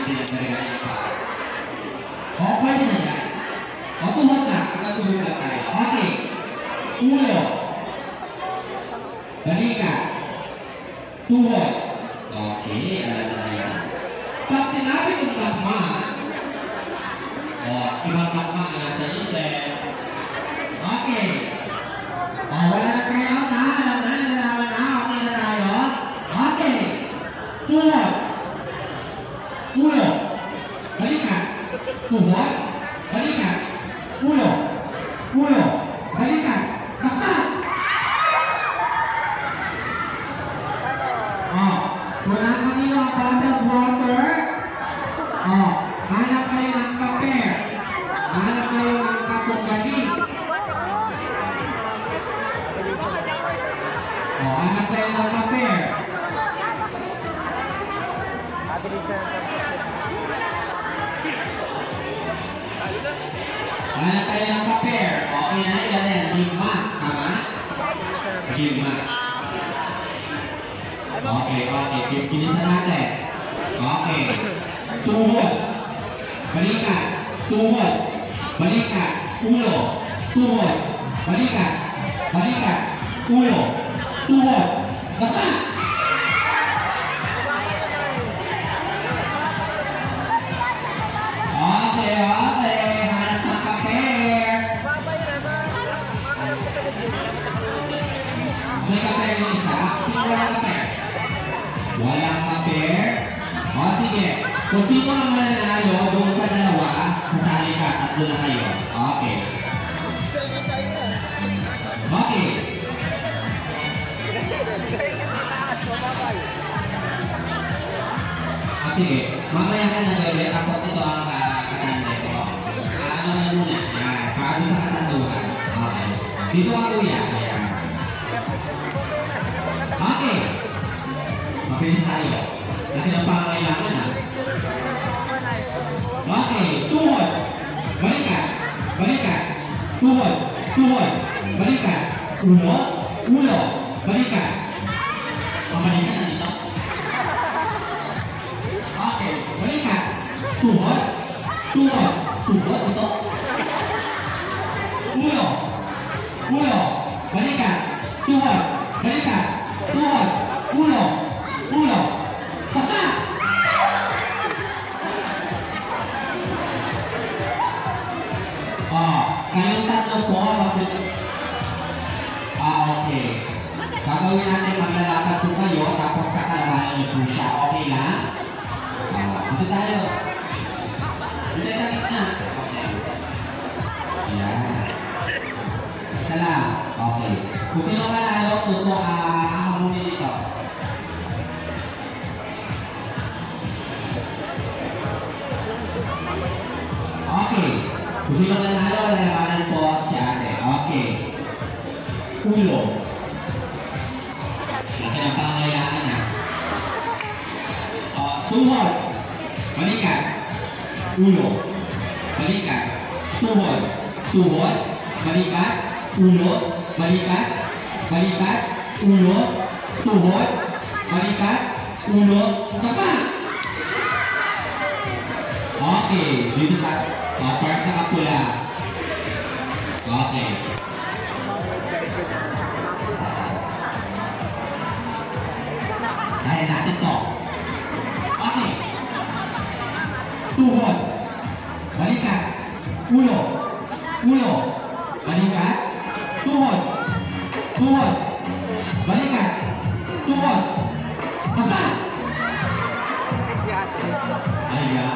pinagdagalan ng pa. O, pwede na yan. O, tuhod na. Pagkatuhod na tayo. Okay. Ulo. Balikat. Tuhod. Okay, alam na yan. Pag sinabi kong takma, o, ibang takma na sa isip. Okay. O, wala na kayo. Alam na, nalalaman na. Okay na tayo. Okay. Tuhod. Ulo. Balikat. Tuhod. Balikat. Ulo. Ulo. Balikat. Takma. Wala kanino ang bottled water. Hanap kayo ng kape. Hanap kayo ng kapunggali. Hanap kayo ng kape. Hanap kayo ng kape. Okay na, ilan yan? 5. Tama? 5. Okay, pilisan natin. Okay. Tuhod. Balikat. Tuhod. Balikat. Ulo. Tuhod. Balikat. Balikat. Ulo. Tuhod. Baka! Okay. Hanap ng kape. May kape yung isa. Sino walang kape? Walang kape. O sige. Kung sino ang mananalo, doon sa dalawa, kasali ka. Tatlo na kayo. Okay. Okay. Sige. Mamaya ka na bebe. Tapos ito ang katanda ko. Ano na muna. Para sa katanduhan. Okay. Dito ang kuya. Ayan. Okay. Mabilis tayo. Kasi ang pangangailangan na. Okay. Tuhod. Balikat. Balikat. Tuhod. Tuhod. Balikat. Ulo. Ulo. Balikat. Pabalikan na dito. Okay. Balikat. Tuhod. Tuhod. Tuhod ito. Ulo. Ulo. Balikat. Tuhod. Balikat. Tuhod. Ulo. Ulo. Baka! Kayong tatlo po, okay. Gagawin natin maglalakad po kayo, tapos kakalabanan niyo po siya. Okay na? Dito tayo. Dito sa gitna. Okay. Ayan. Isa lang. Okay. Kung sino manalo, tuto ang muli dito. Okay. Kung sino manalo, lalabanan po si ate. Okay. Ulo. Laki ang pangangailangan na. Tuhod. Balikat. Ulo. Balikat. Tuhod. Tuhod. Balikat. Ulo. Balikat. Balikat. Ulo. Tuhod. Balikat. Ulo. Tapa! Okay. Dito pa. Parang nakapula. Okay. Kaya natin to. Okay. Tuhod. Balikat. Ulo. Ulo. Balikat. Tuhod. Tuhod. Balikat. Tuhod. Baba. Ayan.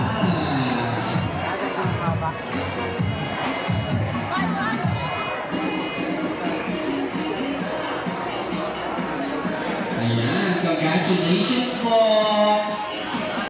Ayan. Congratulations po.